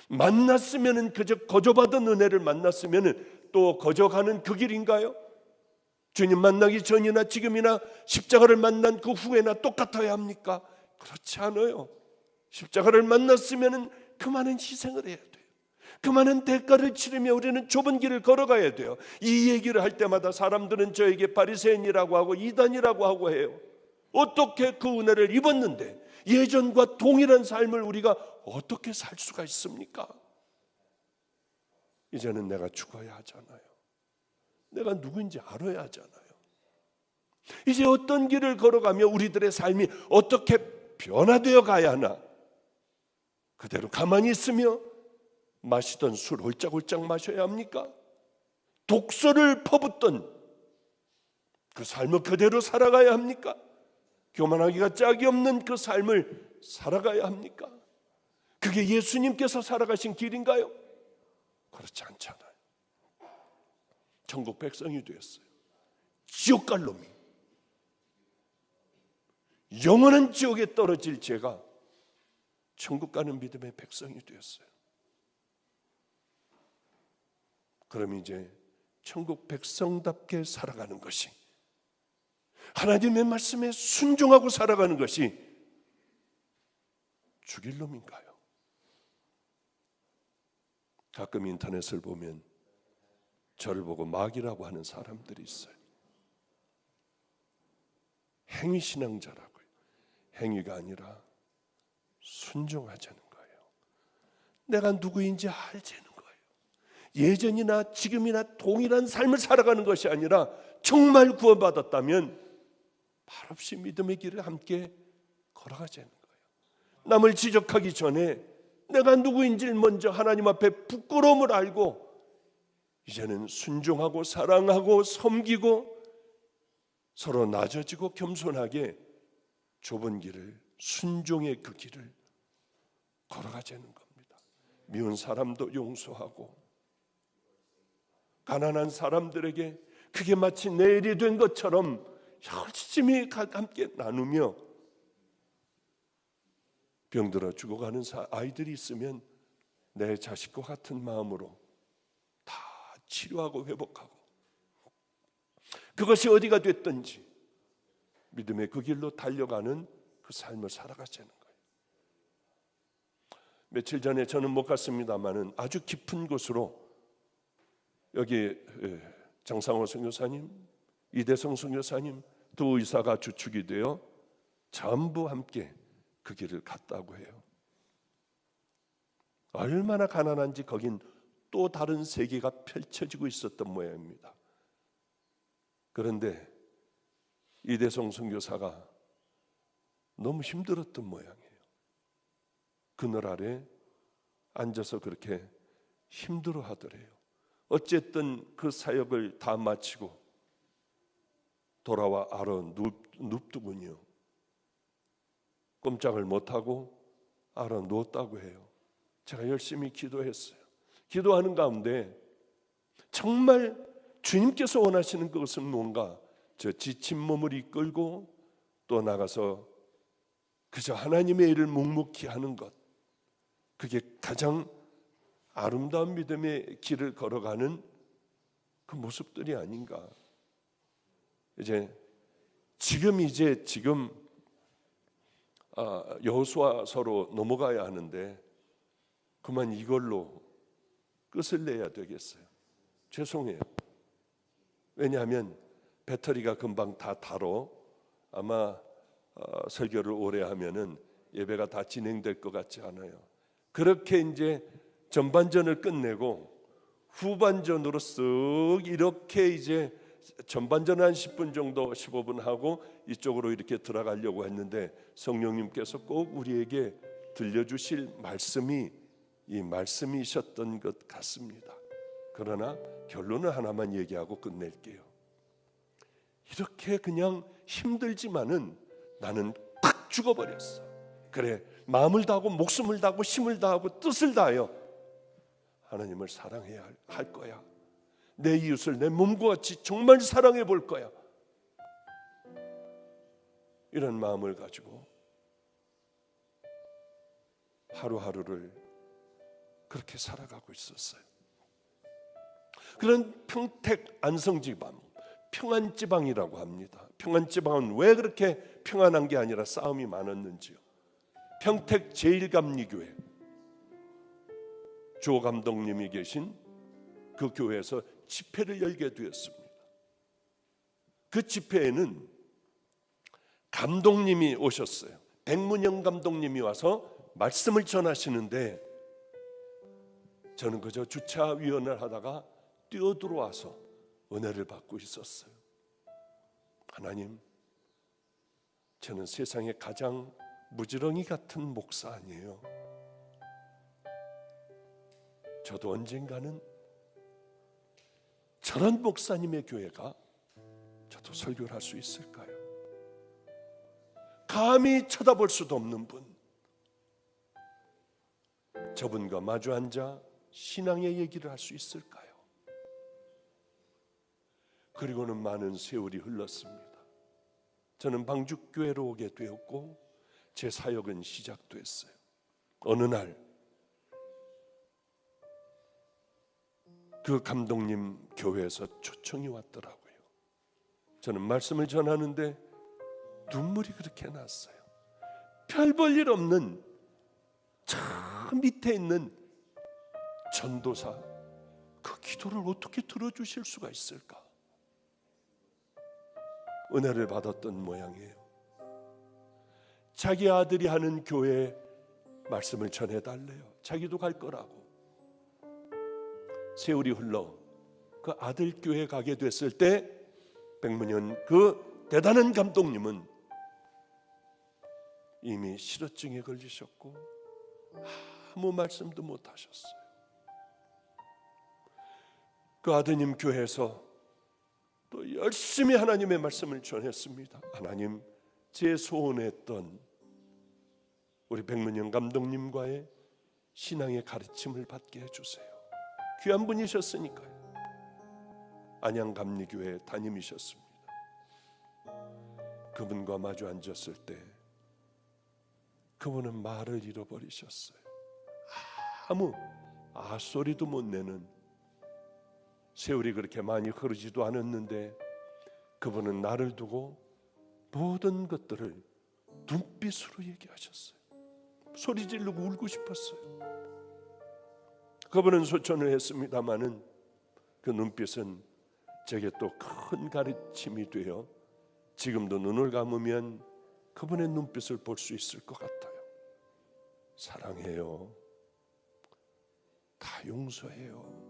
만났으면 그저 거저받은 은혜를 만났으면 또 거저가는 그 길인가요? 주님 만나기 전이나 지금이나 십자가를 만난 그 후에나 똑같아야 합니까? 그렇지 않아요. 십자가를 만났으면 그 많은 희생을 해야 돼요. 그 많은 대가를 치르며 우리는 좁은 길을 걸어가야 돼요. 이 얘기를 할 때마다 사람들은 저에게 바리새인이라고 하고 이단이라고 하고 해요. 어떻게 그 은혜를 입었는데 예전과 동일한 삶을 우리가 어떻게 살 수가 있습니까? 이제는 내가 죽어야 하잖아요. 내가 누구인지 알아야 하잖아요. 이제 어떤 길을 걸어가며 우리들의 삶이 어떻게 변화되어 가야 하나? 그대로 가만히 있으며 마시던 술 홀짝홀짝 마셔야 합니까? 독소를 퍼붓던 그 삶을 그대로 살아가야 합니까? 교만하기가 짝이 없는 그 삶을 살아가야 합니까? 그게 예수님께서 살아가신 길인가요? 그렇지 않잖아요. 천국 백성이 되었어요. 지옥 갈 놈이, 영원한 지옥에 떨어질 죄가 천국 가는 믿음의 백성이 되었어요. 그럼 이제 천국 백성답게 살아가는 것이, 하나님의 말씀에 순종하고 살아가는 것이 죽일 놈인가요? 가끔 인터넷을 보면 저를 보고 마귀라고 하는 사람들이 있어요. 행위신앙자라고요. 행위가 아니라 순종하자는 거예요. 내가 누구인지 알자는 거예요. 예전이나 지금이나 동일한 삶을 살아가는 것이 아니라 정말 구원받았다면 말없이 믿음의 길을 함께 걸어가자는 거예요. 남을 지적하기 전에 내가 누구인지를 먼저 하나님 앞에 부끄러움을 알고 이제는 순종하고 사랑하고 섬기고 서로 낮아지고 겸손하게 좁은 길을, 순종의 그 길을 걸어가자는 겁니다. 미운 사람도 용서하고 가난한 사람들에게 그게 마치 내일이 된 것처럼 열심히 함께 나누며 병들어 죽어가는 아이들이 있으면 내 자식과 같은 마음으로 다 치료하고 회복하고, 그것이 어디가 됐든지 믿음의 그 길로 달려가는 그 삶을 살아가자는 거예요. 며칠 전에 저는 못 갔습니다마는 아주 깊은 곳으로 여기 장상호 선교사님, 이대성 선교사님 두 의사가 주축이 되어 전부 함께 그 길을 갔다고 해요. 얼마나 가난한지 거긴 또 다른 세계가 펼쳐지고 있었던 모양입니다. 그런데 이대성 선교사가 너무 힘들었던 모양이에요. 그늘 아래 앉아서 그렇게 힘들어 하더래요. 어쨌든 그 사역을 다 마치고 돌아와 알아 눕더군요. 꼼짝을 못하고 알아 누웠다고 해요. 제가 열심히 기도했어요. 기도하는 가운데 정말 주님께서 원하시는 것은 뭔가 저 지친 몸을 이끌고 또 나가서 그저 하나님의 일을 묵묵히 하는 것, 그게 가장 아름다운 믿음의 길을 걸어가는 그 모습들이 아닌가. 지금 여호수아서로 넘어가야 하는데 그만 이걸로 끝을 내야 되겠어요. 죄송해요. 왜냐하면 배터리가 금방 다 닳어 아마 설교를 오래 하면은 예배가 다 진행될 것 같지 않아요. 그렇게 이제 전반전을 끝내고 후반전으로 쓱 이렇게 이제 전반전 한 10분 정도 15분 하고 이쪽으로 이렇게 들어가려고 했는데 성령님께서 꼭 우리에게 들려주실 말씀이 이 말씀이셨던 것 같습니다. 그러나 결론은 하나만 얘기하고 끝낼게요. 이렇게 그냥 힘들지만은 나는 딱 죽어버렸어. 그래, 마음을 다하고 목숨을 다하고 힘을 다하고 뜻을 다하여 하나님을 사랑해야 할 거야. 내 이웃을 내 몸과 같이 정말 사랑해 볼 거야. 이런 마음을 가지고 하루하루를 그렇게 살아가고 있었어요. 그런 평택 안성지방, 평안지방이라고 합니다. 평안지방은 왜 그렇게 평안한 게 아니라 싸움이 많았는지요. 평택 제1감리교회 조 감독님이 계신 그 교회에서 집회를 열게 되었습니다. 그 집회에는 감독님이 오셨어요. 백문영 감독님이 와서 말씀을 전하시는데 저는 그저 주차위원을 하다가 뛰어들어와서 은혜를 받고 있었어요. 하나님, 저는 세상에 가장 무지렁이 같은 목사 아니에요. 저도 언젠가는 저런 목사님의 교회가 저도 설교를 할 수 있을까요? 감히 쳐다볼 수도 없는 분, 저분과 마주 앉아 신앙의 얘기를 할 수 있을까요? 그리고는 많은 세월이 흘렀습니다. 저는 방죽교회로 오게 되었고 제 사역은 시작됐어요. 어느 날 그 감독님 교회에서 초청이 왔더라고요. 저는 말씀을 전하는데 눈물이 그렇게 났어요. 별 볼 일 없는 저 밑에 있는 전도사, 그 기도를 어떻게 들어주실 수가 있을까? 은혜를 받았던 모양이에요. 자기 아들이 하는 교회에 말씀을 전해달래요. 자기도 갈 거라고. 세월이 흘러 그 아들 교회에 가게 됐을 때 백문현 그 대단한 감독님은 이미 실어증에 걸리셨고 아무 말씀도 못 하셨어요. 그 아드님 교회에서 또 열심히 하나님의 말씀을 전했습니다. 하나님, 제 소원했던 우리 백문영 감독님과의 신앙의 가르침을 받게 해주세요. 귀한 분이셨으니까요. 안양감리교회 담임이셨습니다. 그분과 마주 앉았을 때 그분은 말을 잃어버리셨어요. 아무 소리도 못 내는, 세월이 그렇게 많이 흐르지도 않았는데 그분은 나를 두고 모든 것들을 눈빛으로 얘기하셨어요. 소리 지르고 울고 싶었어요. 그분은 소천을 했습니다마는 그 눈빛은 제게 또 큰 가르침이 되어 지금도 눈을 감으면 그분의 눈빛을 볼 수 있을 것 같아요. 사랑해요. 다 용서해요.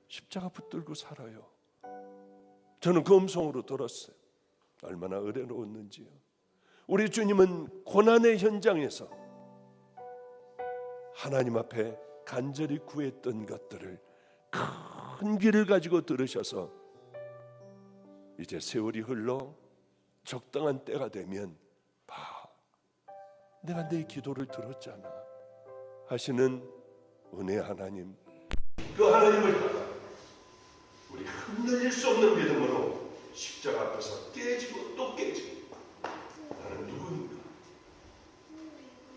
십자가 붙들고 살아요. 저는 그 음성으로 들었어요. 얼마나 은혜로웠는지요. 우리 주님은 고난의 현장에서 하나님 앞에 간절히 구했던 것들을 큰 귀를 가지고 들으셔서 이제 세월이 흘러 적당한 때가 되면 봐, 내가 내 기도를 들었잖아 하시는 은혜 하나님, 그 하나님을 따라 우리 흔들릴 수 없는 믿음으로 십자가 앞에서 깨지고 또 깨지고, 나는 누구인가?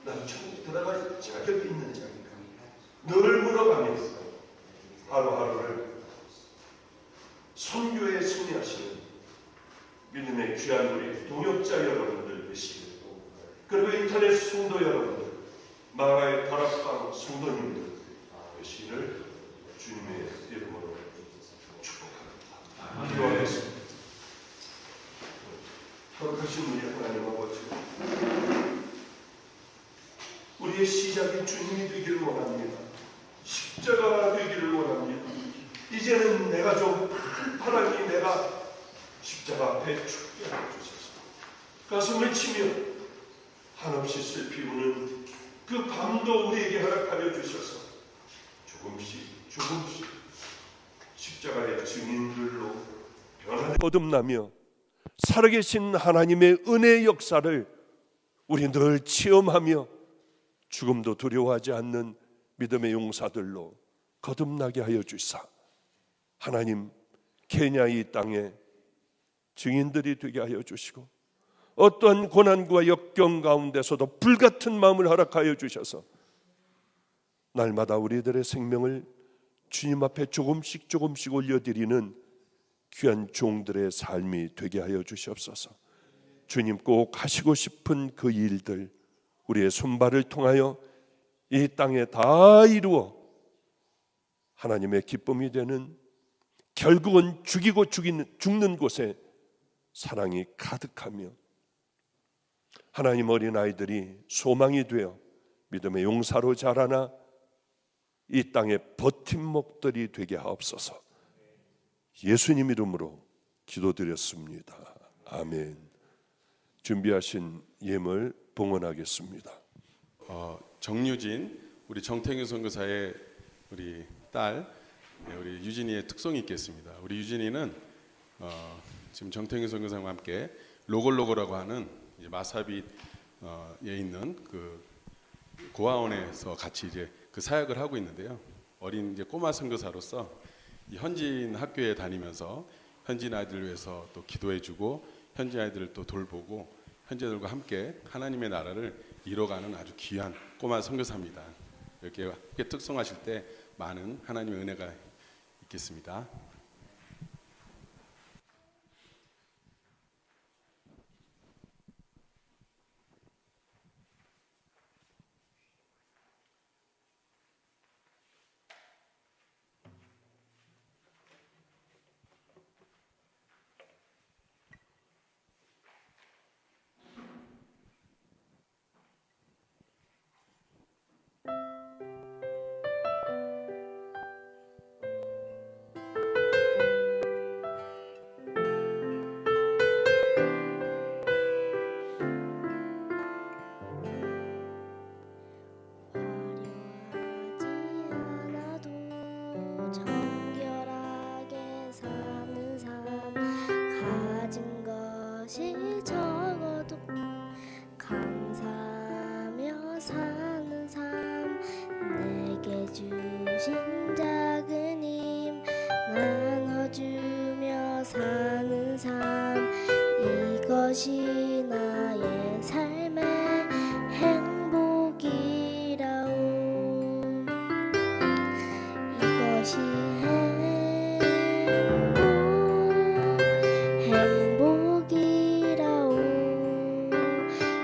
나는 천국 들어갈 자격이 있는 자인가? 늘 물어가면서 하루하루를 선교에 승리하시는 믿음의 귀한 우리 동역자 여러분들 되시고, 그리고 인터넷 성도 여러분들, 마가의 다락방 성도님들 되시기를 주님의 이름으로 축복합니다. 기도하겠습니다. 거룩하신 우리 하나님 아버지, 우리의 시작이 주님이 되기를 원합니다. 십자가가 되기를 원합니다. 이제는 내가 좀 편하게 내가 십자가 앞에 죽게 해주셔서 가슴을 치며 한없이 슬피 우는 그 밤도 우리에게 허락하여 주셔서 조금씩 십자가의 증인들로 거듭나며 살아계신 하나님의 은혜의 역사를 우리 늘 체험하며 죽음도 두려워하지 않는 믿음의 용사들로 거듭나게 하여 주시사, 하나님 케냐 이 땅에 증인들이 되게 하여 주시고, 어떠한 고난과 역경 가운데서도 불같은 마음을 허락하여 주셔서 날마다 우리들의 생명을 주님 앞에 조금씩 올려드리는 귀한 종들의 삶이 되게 하여 주시옵소서. 주님 꼭 하시고 싶은 그 일들 우리의 손발을 통하여 이 땅에 다 이루어 하나님의 기쁨이 되는, 결국은 죽이고 죽는 곳에 사랑이 가득하며 하나님 어린아이들이 소망이 되어 믿음의 용사로 자라나 이 땅의 버팀목들이 되게 하옵소서. 예수님 이름으로 기도드렸습니다. 아멘. 준비하신 예물 봉헌하겠습니다. 정유진, 우리 정태규 선교사의 우리 딸, 우리 유진이의 특성이 있겠습니다. 우리 유진이는 지금 정태규 선교사와 함께 로골로고라고 하는 마사빗에 있는 그 고아원에서 같이 이제 그 사역을 하고 있는데요. 어린 이제 꼬마 선교사로서 이 현지인 학교에 다니면서 현지인 아이들을 위해서 또 기도해주고 현지 아이들을 또 돌보고 현지인들과 함께 하나님의 나라를 이뤄가는 아주 귀한 꼬마 선교사입니다. 이렇게 함께 특성하실 때 많은 하나님의 은혜가 있겠습니다. 이것이 나의 삶의 행복이라오. 이것이 행복이라오.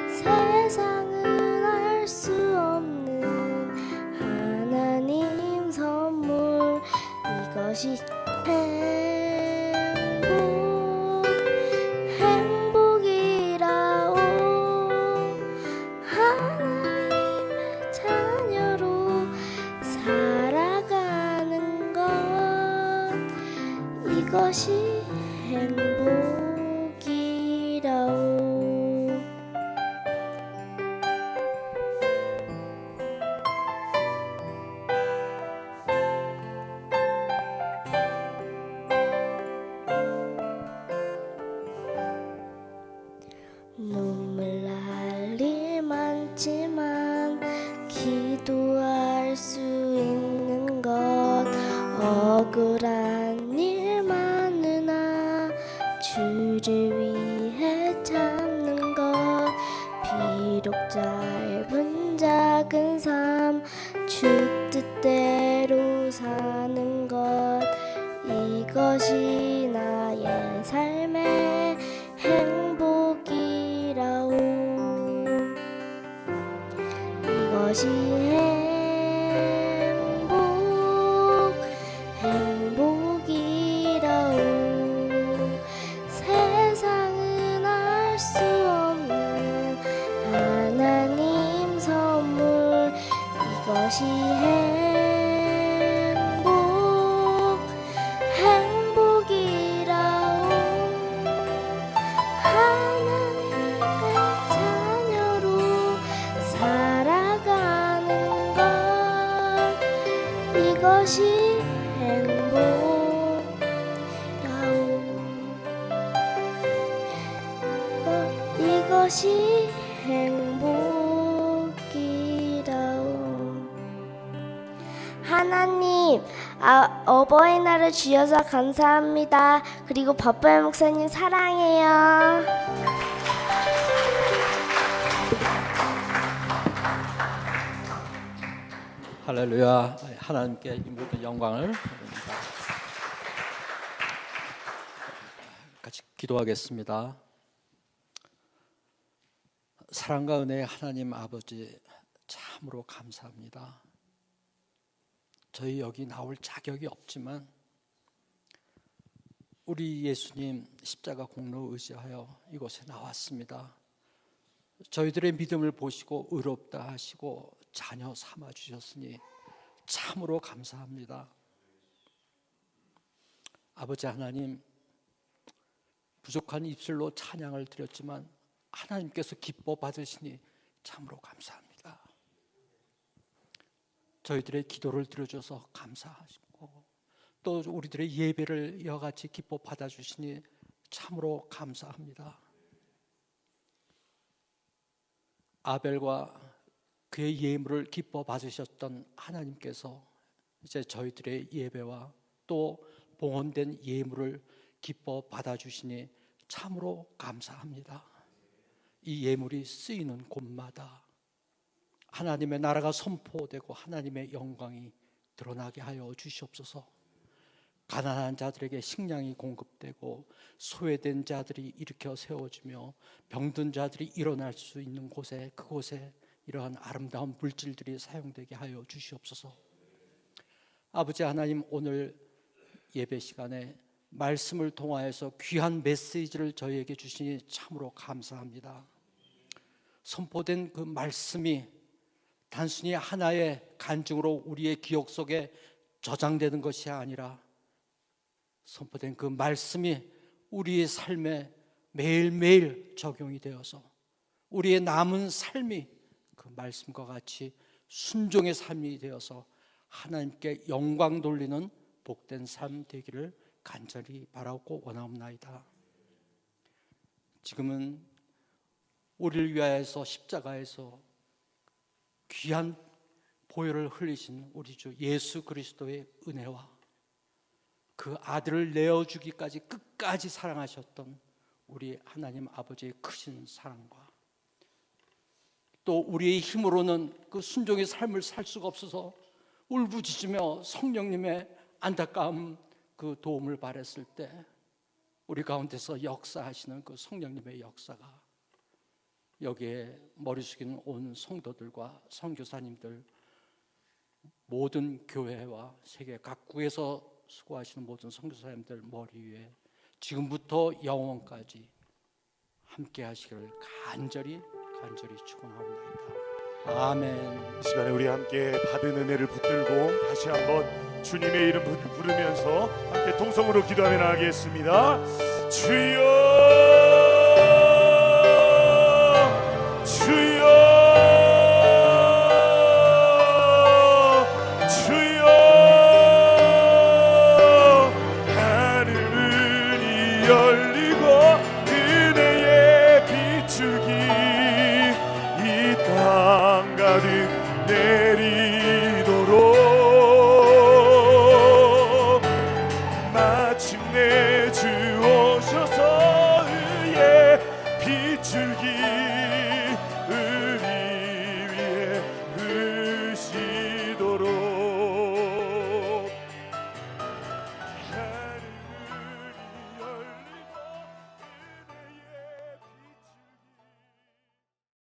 세상은 알 수 없는 하나님 선물. 이것이 행복이라오. 하나님의 자녀로 살아가는 것, 이것이 행복이라오. 눈물 날 일 많지만 기도할 수 있는 것, 억울한 일 많으나 주 작은 삶 주 뜻대로 사는 것 이것이 나의 삶의 행복이라오 이것이 행복이라오 세상은 알 수 없는 하나님 선물 이것이 행복이라오 하나님의 자녀로 살아가는 것 이것이 이것이 행복이라오 하나님 어버이날을 주셔서 감사합니다. 그리고 박보현 목사님 사랑해요. 할렐루야. 하나님께 이 모든 영광을 드립니다. 같이 기도하겠습니다. 사랑과 은혜의 하나님 아버지 참으로 감사합니다. 저희 여기 나올 자격이 없지만 우리 예수님 십자가 공로 의지하여 이곳에 나왔습니다. 저희들의 믿음을 보시고 의롭다 하시고 자녀 삼아 주셨으니 참으로 감사합니다. 아버지 하나님, 부족한 입술로 찬양을 드렸지만 하나님께서 기뻐 받으시니 참으로 감사합니다. 저희들의 기도를 들어줘서 감사하시고 또 우리들의 예배를 이와 같이 기뻐 받아주시니 참으로 감사합니다. 아벨과 그의 예물을 기뻐 받으셨던 하나님께서 이제 저희들의 예배와 또 봉헌된 예물을 기뻐 받아주시니 참으로 감사합니다. 이 예물이 쓰이는 곳마다 하나님의 나라가 선포되고 하나님의 영광이 드러나게 하여 주시옵소서. 가난한 자들에게 식량이 공급되고 소외된 자들이 일으켜 세워지며 병든 자들이 일어날 수 있는 곳에 그곳에 이러한 아름다운 물질들이 사용되게 하여 주시옵소서. 아버지 하나님, 오늘 예배 시간에 말씀을 통하여서 귀한 메시지를 저희에게 주시니 참으로 감사합니다. 선포된 그 말씀이 단순히 하나의 간증으로 우리의 기억 속에 저장되는 것이 아니라 선포된 그 말씀이 우리의 삶에 매일매일 적용이 되어서 우리의 남은 삶이 그 말씀과 같이 순종의 삶이 되어서 하나님께 영광 돌리는 복된 삶 되기를 간절히 바라고 원하옵나이다. 지금은 우리를 위하여서 십자가에서 귀한 보혈을 흘리신 우리 주 예수 그리스도의 은혜와 그 아들을 내어주기까지 끝까지 사랑하셨던 우리 하나님 아버지의 크신 사랑과 또 우리의 힘으로는 그 순종의 삶을 살 수가 없어서 울부짖으며 성령님의 안타까움 그 도움을 바랬을 때 우리 가운데서 역사하시는 그 성령님의 역사가 여기에 머리 숙이는 온 성도들과 선교사님들 모든 교회와 세계 각국에서 수고하시는 모든 선교사님들 머리 위에 지금부터 영원까지 함께 하시기를 간절히 축원하옵나이다. 아멘. 이 시간에 우리 함께 받은 은혜를 붙들고 다시 한번 주님의 이름 부르면서 함께 통성으로 기도하며 나가겠습니다. 주여